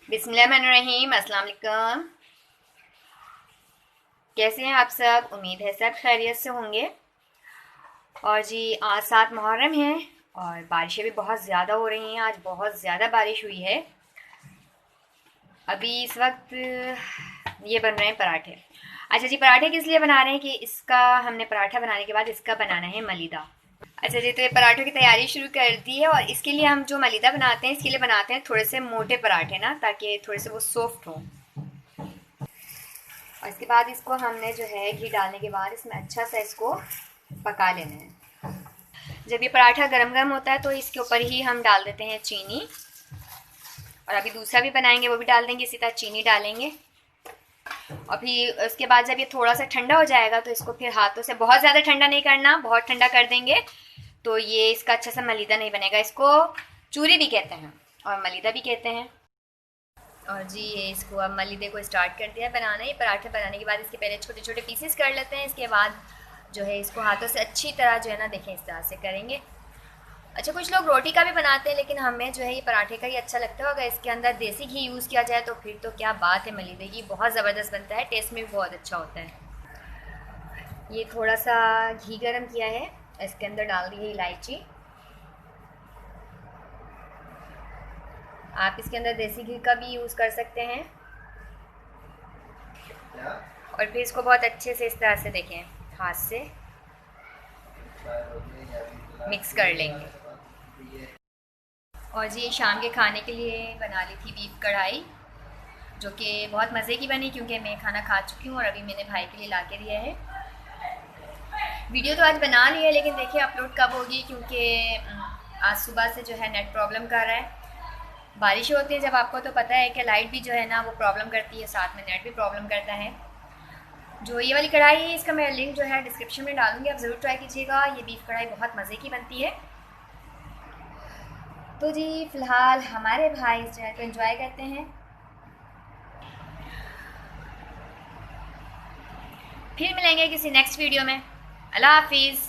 बिस्मिल्लाहिर्रहमानिर्रहीम। अस्सलाम वालेकुम। कैसे हैं आप सब? उम्मीद है सब खैरियत से होंगे। और जी आज 7 मुहर्रम है और बारिशें भी बहुत ज़्यादा हो रही हैं। आज बहुत ज़्यादा बारिश हुई है। अभी इस वक्त ये बन रहे हैं पराठे। अच्छा जी, पराठे किस लिए बना रहे हैं कि इसका हमने पराठा बनाने के बाद इसका बनाना है मलीदा। अच्छा जी, तो ये पराठों की तैयारी शुरू कर दी है और इसके लिए हम जो मलीदा बनाते हैं इसके लिए बनाते हैं थोड़े से मोटे पराठे ना, ताकि थोड़े से वो सॉफ्ट हों। और इसके बाद इसको हमने जो है घी डालने के बाद इसमें अच्छा सा इसको पका लेना है। जब ये पराठा गरम गरम होता है तो इसके ऊपर ही हम डाल देते हैं चीनी। और अभी दूसरा भी बनाएंगे वो भी डाल देंगे, इसी तरह चीनी डालेंगे। और फिर उसके बाद जब ये थोड़ा सा ठंडा हो जाएगा तो इसको फिर हाथों से, बहुत ज़्यादा ठंडा नहीं करना, बहुत ठंडा कर देंगे तो ये इसका अच्छा सा मलीदा नहीं बनेगा। इसको चूरी भी कहते हैं और मलीदा भी कहते हैं। और जी ये इसको अब मलीदे को स्टार्ट कर दिया बनाना। ये पराठे बनाने के बाद इसके पहले छोटे छोटे पीसेस कर लेते हैं। इसके बाद जो है इसको हाथों से अच्छी तरह जो है ना, देखें इस तरह से करेंगे। अच्छा, कुछ लोग रोटी का भी बनाते हैं लेकिन हमें जो है ये पराठे का ही अच्छा लगता है। अगर इसके अंदर देसी घी यूज़ किया जाए तो फिर तो क्या बात है, मलीदे की बहुत ज़बरदस्त बनता है, टेस्ट में भी बहुत अच्छा होता है। ये थोड़ा सा घी गरम किया है, इसके अंदर डाल दी है इलायची। आप इसके अंदर देसी घी का भी यूज़ कर सकते हैं। और फिर इसको बहुत अच्छे से इस तरह से देखें हाथ से मिक्स कर लेंगे। और जी शाम के खाने के लिए बना ली थी बीफ कढ़ाई, जो कि बहुत मज़े की बनी क्योंकि मैं खाना खा चुकी हूँ और अभी मैंने भाई के लिए ला के दिया है। वीडियो तो आज बना ली है लेकिन देखिए अपलोड कब होगी, क्योंकि आज सुबह से जो है नेट प्रॉब्लम कर रहा है। बारिश होती है जब, आपको तो पता है कि लाइट भी जो है ना वो प्रॉब्लम करती है, साथ में नेट भी प्रॉब्लम करता है। जो ये वाली कढ़ाई है इसका मैं लिंक जो है डिस्क्रिप्शन में डालूंगी, आप ज़रूर ट्राई कीजिएगा। ये बीफ कढ़ाई बहुत मज़े की बनती है। तो जी फ़िलहाल हमारे भाई इस चैनल को एंजॉय करते हैं। फिर मिलेंगे किसी नेक्स्ट वीडियो में। अल्लाह हाफिज़।